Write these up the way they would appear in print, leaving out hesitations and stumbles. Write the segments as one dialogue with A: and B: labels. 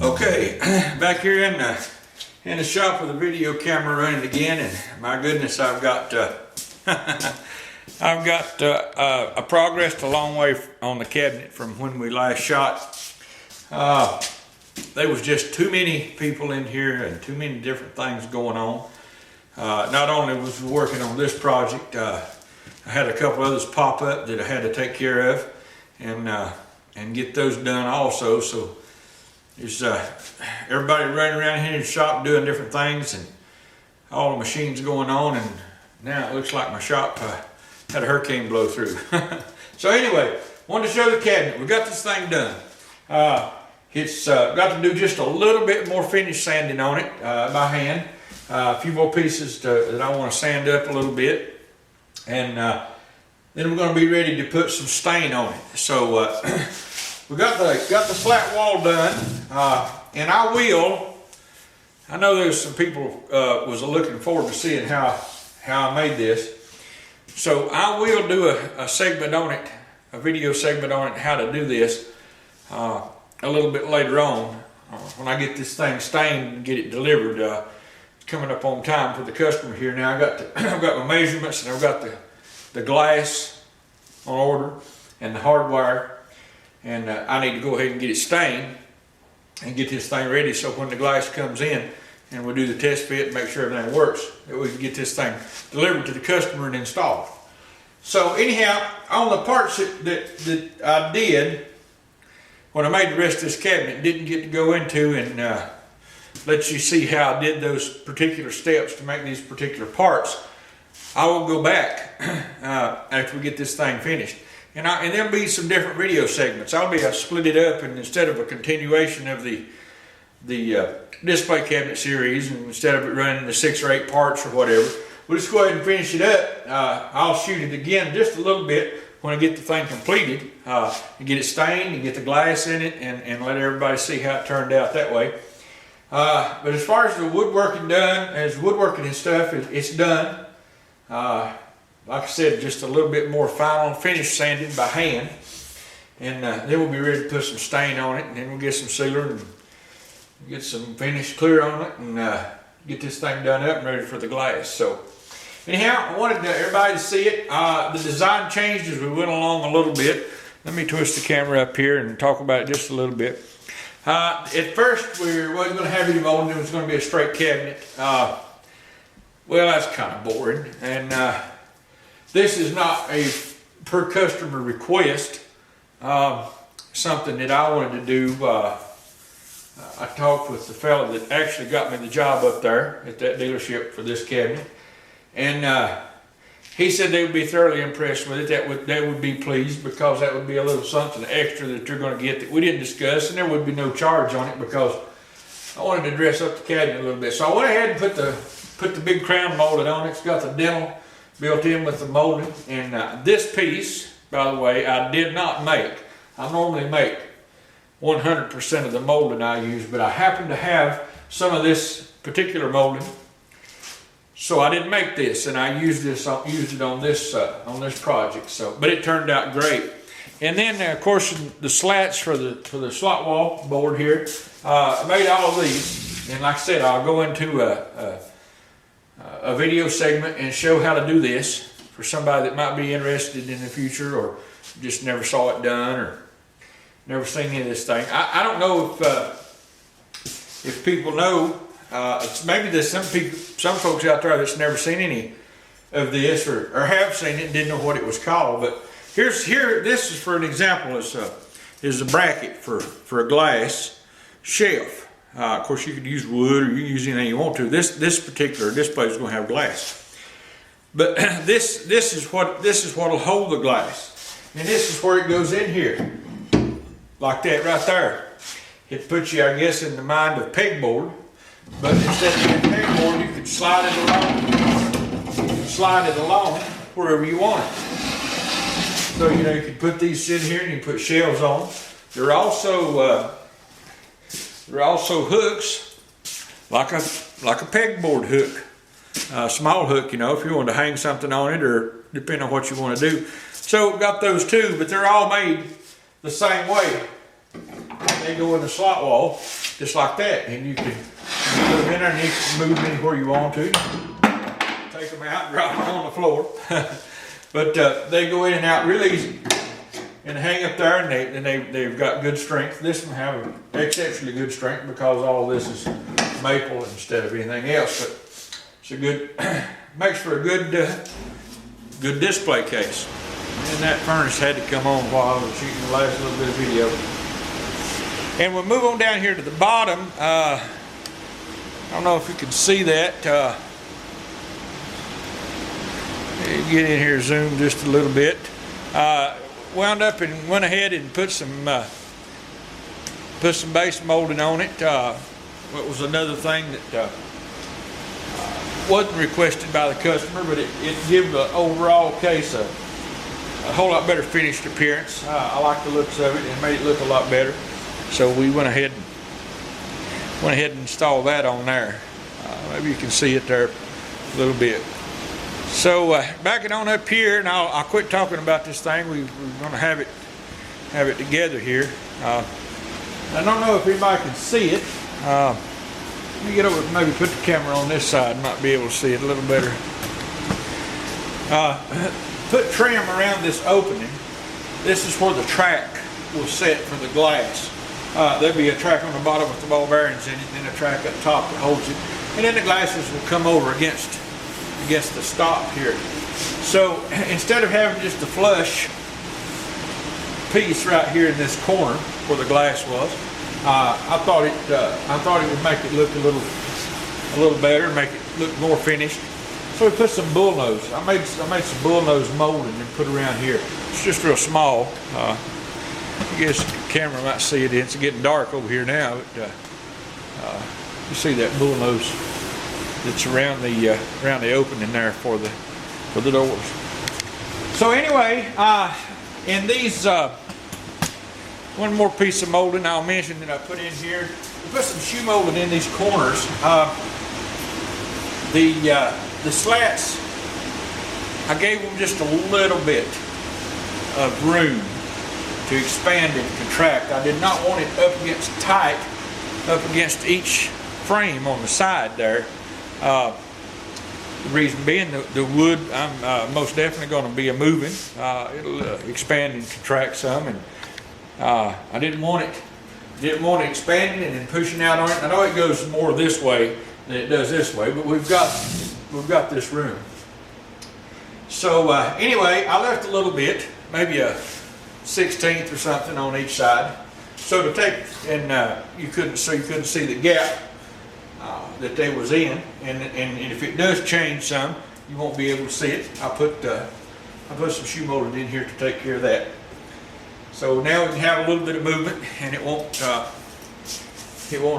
A: Okay, back here in the shop with the video camera running again, and my goodness, I've got I've got a progressed a long way on the cabinet from when we last shot. There was just too many people in here and too many different things going on. Not only was we working on this project, I had a couple others pop up that I had to take care of and get those done also. So there's everybody running around here in the shop doing different things, and all the machines going on, and now it looks like my shop had a hurricane blow through. So anyway, wanted to show the cabinet. We got this thing done. It's got to do just a little bit more finish sanding on it by hand. A few more pieces that I want to sand up a little bit, and then we're going to be ready to put some stain on it. So we got the flat wall done, and I know there's some people was looking forward to seeing how I made this. So I will do a segment on it, a video segment on it, how to do this a little bit later on when I get this thing stained and get it delivered. It's coming up on time for the customer here. Now I've got my measurements, and I've got the glass on order and the hardwire, and I need to go ahead and get it stained and get this thing ready, so when the glass comes in and we do the test fit and make sure everything works, that we can get this thing delivered to the customer and installed. So anyhow, on the parts that I did when I made the rest of this cabinet, didn't get to go into and let you see how I did those particular steps to make these particular parts. I will go back after we get this thing finished, and there'll be some different video segments. I'll split it up, and instead of a continuation of the display cabinet series, and instead of it running the 6 or 8 parts or whatever, we'll just go ahead and finish it up. I'll shoot it again just a little bit when I get the thing completed, and get it stained and get the glass in it, and let everybody see how it turned out that way. But as far as the woodworking and stuff, it's done. Like I said, just a little bit more final finish sanding by hand, and then we'll be ready to put some stain on it, and then we'll get some sealer and get some finish clear on it, and get this thing done up and ready for the glass. So anyhow, I wanted everybody to see it. The design changed as we went along a little bit. Let me twist the camera up here and talk about it just a little bit. At first, we wasn't going to have any molding. It was going to be a straight cabinet. Well, that's kind of boring, and this is not a per customer request, something that I wanted to do. I talked with the fellow that actually got me the job up there at that dealership for this cabinet, and he said they would be thoroughly impressed with it. They would be pleased, because that would be a little something extra that you're going to get that we didn't discuss, and there would be no charge on it, because I wanted to dress up the cabinet a little bit. So I went ahead and put the big crown molded on it. It's got the dental built in with the molding, and this piece, by the way, I did not make. I normally make 100% of the molding I use, but I happen to have some of this particular molding, so I didn't make this, and I used it on this project. So, but it turned out great. And then of course the slats for the slot wall board here, I made all of these, and like I said, I'll go into a video segment and show how to do this for somebody that might be interested in the future, or just never saw it done, or never seen any of this thing. I don't know if people know. Maybe there's some folks out there that's never seen any of this, or have seen it and didn't know what it was called. But this is for an example. Is a bracket for a glass shelf. Of course, you could use wood, or you can use anything you want to. This particular display is going to have glass, but this is what will hold the glass, and this is where it goes in here, like that right there. It puts you, I guess, in the mind of pegboard, but instead of being pegboard, you could slide it along. You can slide it along wherever you want it. So you could put these in here, and you put shelves on. They're also hooks, like a pegboard hook, small hook, if you want to hang something on it, or depending on what you want to do. So got those too, but they're all made the same way. they go in the slot wall just like that, and you can put them in there and you can move them anywhere you want to. Take them out and drop them on the floor. But they go in and out real easy and hang up there, and they've got good strength. This one have exceptionally good strength because all this is maple instead of anything else. But it's a good, makes for a good good display case. And that furnace had to come on while I was shooting the last little bit of video. And we'll move on down here to the bottom. I don't know if you can see that. Get in here, zoom just a little bit. Wound up and went ahead and put some base molding on it. What was another thing that wasn't requested by the customer, but it gave the overall case a whole lot better finished appearance. I like the looks of it. It made it look a lot better. So we went ahead and installed that on there. Maybe you can see it there a little bit. So backing on up here, and I'll quit talking about this thing. We're going to have it together here. I don't know if anybody can see it. Let me get over, maybe put the camera on this side. Might be able to see it a little better. Put trim around this opening. This is where the track will set for the glass. There'll be a track on the bottom with the ball bearings in it, and then a track up top that holds it. And then the glasses will come over against the stop here. So instead of having just a flush piece right here in this corner where the glass was, I thought it would make it look a little better, make it look more finished. So we put some bullnose. I made some bullnose molding and put around here. It's just real small. I guess the camera might see it. It's getting dark over here now, but you see that bullnose that's around the opening there for the doors. So anyway, in these one more piece of molding I'll mention that I put in here. We put some shoe molding in these corners. The slats, I gave them just a little bit of room to expand and contract. I did not want it up against each frame on the side there. The reason being the wood, I'm most definitely going to be moving. It'll expand and contract some, and I didn't want it expanding and then pushing out on it. I know it goes more this way than it does this way, but we've got this room. So anyway, I left a little bit, maybe a 1/16 or something on each side, so to take, and you couldn't see the gap that they was in, and if it does change some, you won't be able to see it. I put some shoe molding in here to take care of that. So now we can have a little bit of movement, and it won't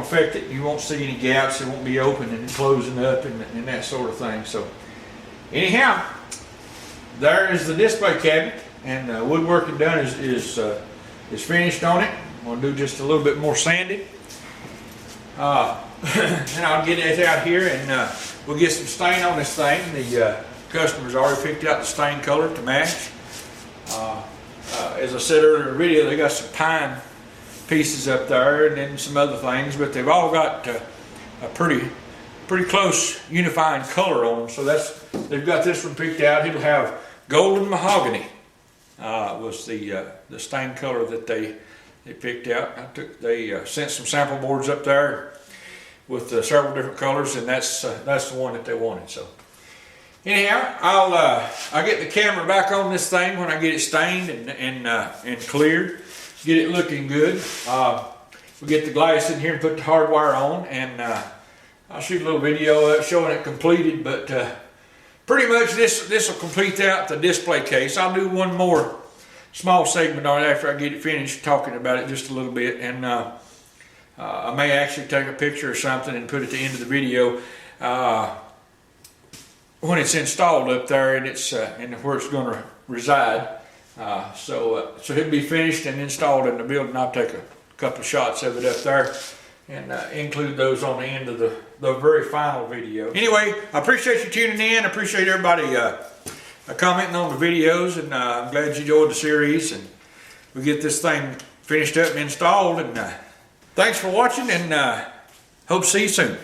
A: affect it. You won't see any gaps. It won't be open and closing up and that sort of thing. So anyhow, there is the display cabinet, and woodworking done is finished on it. I'm going to do just a little bit more sanding. And I'll get it out here, and we'll get some stain on this thing. The customers already picked out the stain color to match. As I said earlier in the video, they got some pine pieces up there and then some other things, but they've all got a pretty close unifying color on them. So they've got this one picked out. It'll have golden mahogany was the stain color that they picked out. They sent some sample boards up there with several different colors, and that's the one that they wanted. So anyhow, I'll get the camera back on this thing when I get it stained and cleared, get it looking good. We'll get the glass in here and put the hardwire on, and I'll shoot a little video showing it completed. But pretty much this will complete out the display case. I'll do one more small segment on it after I get it finished, talking about it just a little bit, and I may actually take a picture or something and put it at the end of the video when it's installed up there, and it's and where it's going to reside. So it'll be finished and installed in the building. I'll take a couple of shots of it up there and include those on the end of the very final video. Anyway, I appreciate you tuning in. I appreciate everybody commenting on the videos, and I'm glad you enjoyed the series, and we get this thing finished up and installed, and Thanks for watching, and hope to see you soon.